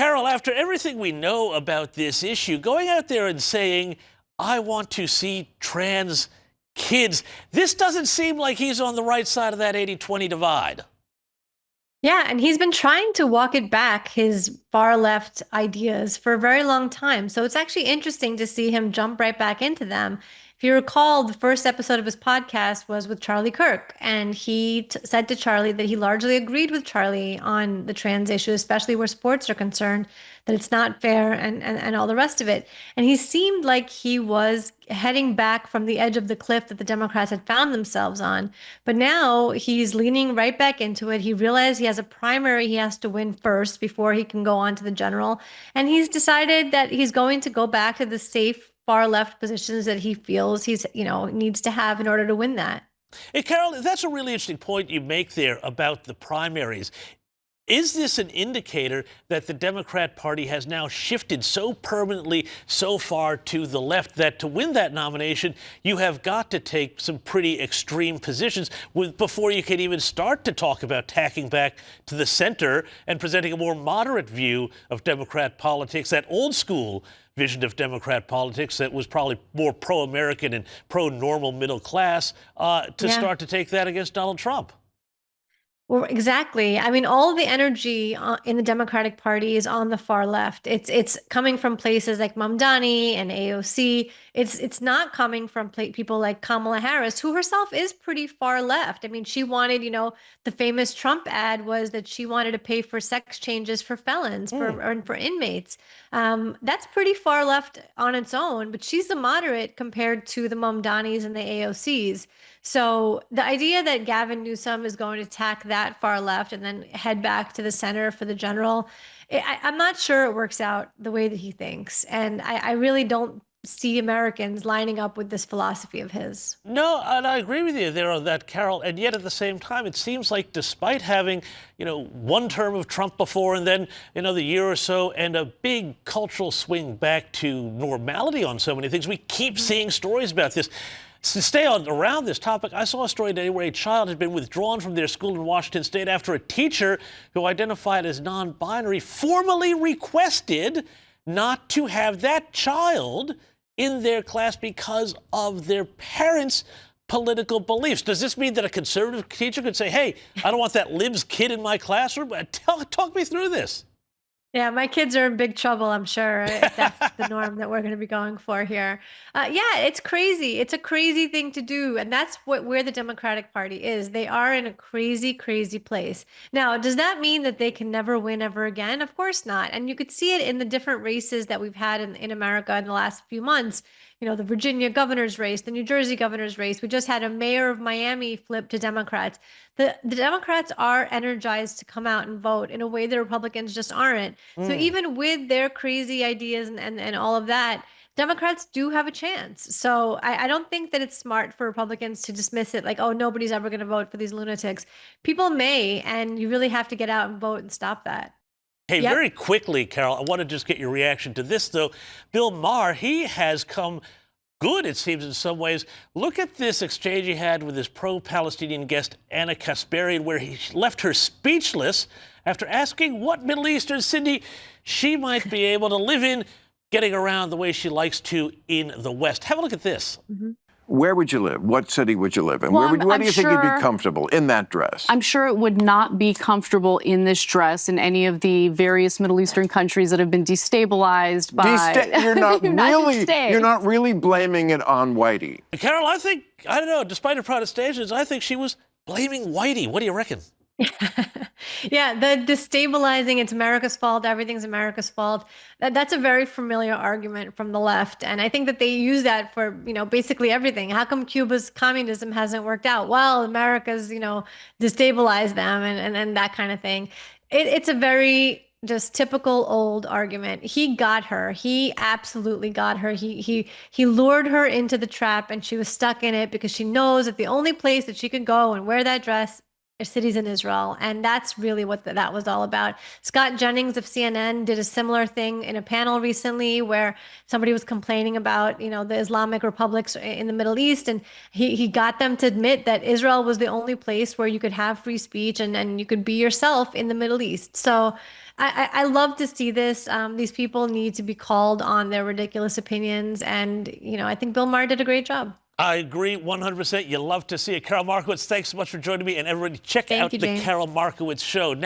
Karol, after everything we know about this issue, going out there and saying, I want to see trans kids, this doesn't seem like he's on the right side of that 80-20 divide. Yeah, and he's been trying to walk it back, his far left ideas, for a very long time. So it's actually interesting to see him jump right back into them. If you recall, the first episode of his podcast was with Charlie Kirk, and he said to Charlie that he largely agreed with Charlie on the trans issue, especially where sports are concerned, that it's not fair and all the rest of it. And he seemed like he was heading back from the edge of the cliff that the Democrats had found themselves on. But now he's leaning right back into it. He realized he has a primary he has to win first before he can go on to the general. And he's decided that he's going to go back to the safe far left positions that he feels needs to have in order to win that. Hey, Karol, that's a really interesting point you make there about the primaries. Is this an indicator that the Democrat Party has now shifted so permanently so far to the left that to win that nomination, you have got to take some pretty extreme positions before you can even start to talk about tacking back to the center and presenting a more moderate view of Democrat politics, that old school vision of Democrat politics that was probably more pro-American and pro-normal middle class, start to take that against Donald Trump? Well, exactly. I mean, all of the energy in the Democratic Party is on the far left. It's coming from places like Mamdani and AOC. It's not coming from people like Kamala Harris, who herself is pretty far left. I mean, she wanted, the famous Trump ad was that she wanted to pay for sex changes for felons, for inmates. That's pretty far left on its own, but she's the moderate compared to the Mamdanis and the AOCs. So the idea that Gavin Newsom is going to attack that far left and then head back to the center for the general, I'm not sure it works out the way that he thinks. And I really don't see Americans lining up with this philosophy of his. No, and I agree with you there on that, Karol. And yet at the same time, it seems like despite having, one term of Trump before and then another year or so and a big cultural swing back to normality on so many things, we keep seeing stories about this. To stay around this topic, I saw a story today where a child had been withdrawn from their school in Washington State after a teacher who identified as non-binary formally requested not to have that child in their class because of their parents' political beliefs. Does this mean that a conservative teacher could say, hey, I don't want that libs kid in my classroom? Talk me through this. Yeah, my kids are in big trouble, I'm sure, if that's the norm that we're going to be going for here. Yeah, it's crazy. It's a crazy thing to do. And that's where the Democratic Party is. They are in a crazy, crazy place. Now, does that mean that they can never win ever again? Of course not. And you could see it in the different races that we've had in America in the last few months. The Virginia governor's race, the New Jersey governor's race. We just had a mayor of Miami flip to Democrats. The Democrats are energized to come out and vote in a way that Republicans just aren't. So even with their crazy ideas and all of that, Democrats do have a chance. So I don't think that it's smart for Republicans to dismiss it like, oh, nobody's ever going to vote for these lunatics. People may, and you really have to get out and vote and stop that. Hey, Yep. very quickly, Karol, I want to just get your reaction to this, though. Bill Maher, he has come good, it seems, in some ways. Look at this exchange he had with his pro-Palestinian guest, Anna Kasparian, where he left her speechless after asking what Middle Eastern city she might be able to live in, getting around the way she likes to in the West. Have a look at this. Where would you live? What city would you live in? Well, Where do you think you'd sure, be comfortable in that dress? I'm sure it would not be comfortable in this dress in any of the various Middle Eastern countries that have been destabilized by You're not United States. You're not really blaming it on Whitey. Karol, I don't know, despite her protestations, I think she was blaming Whitey. What do you reckon? Yeah, the destabilizing, it's America's fault, everything's America's fault. That's a very familiar argument from the left. And I think that they use that for, basically everything. How come Cuba's communism hasn't worked out? Well, America's, destabilized them and that kind of thing. It's a very just typical old argument. He got her. He absolutely got her. He lured her into the trap and she was stuck in it because she knows that the only place that she could go and wear that dress cities in Israel. And that's really what that was all about. Scott Jennings of CNN did a similar thing in a panel recently where somebody was complaining about, the Islamic republics in the Middle East. And he got them to admit that Israel was the only place where you could have free speech and you could be yourself in the Middle East. So I love to see this. These people need to be called on their ridiculous opinions. And, I think Bill Maher did a great job. I agree 100%. You love to see it. Karol Markowicz, thanks so much for joining me. And everybody, check out the James. Karol Markowicz Show.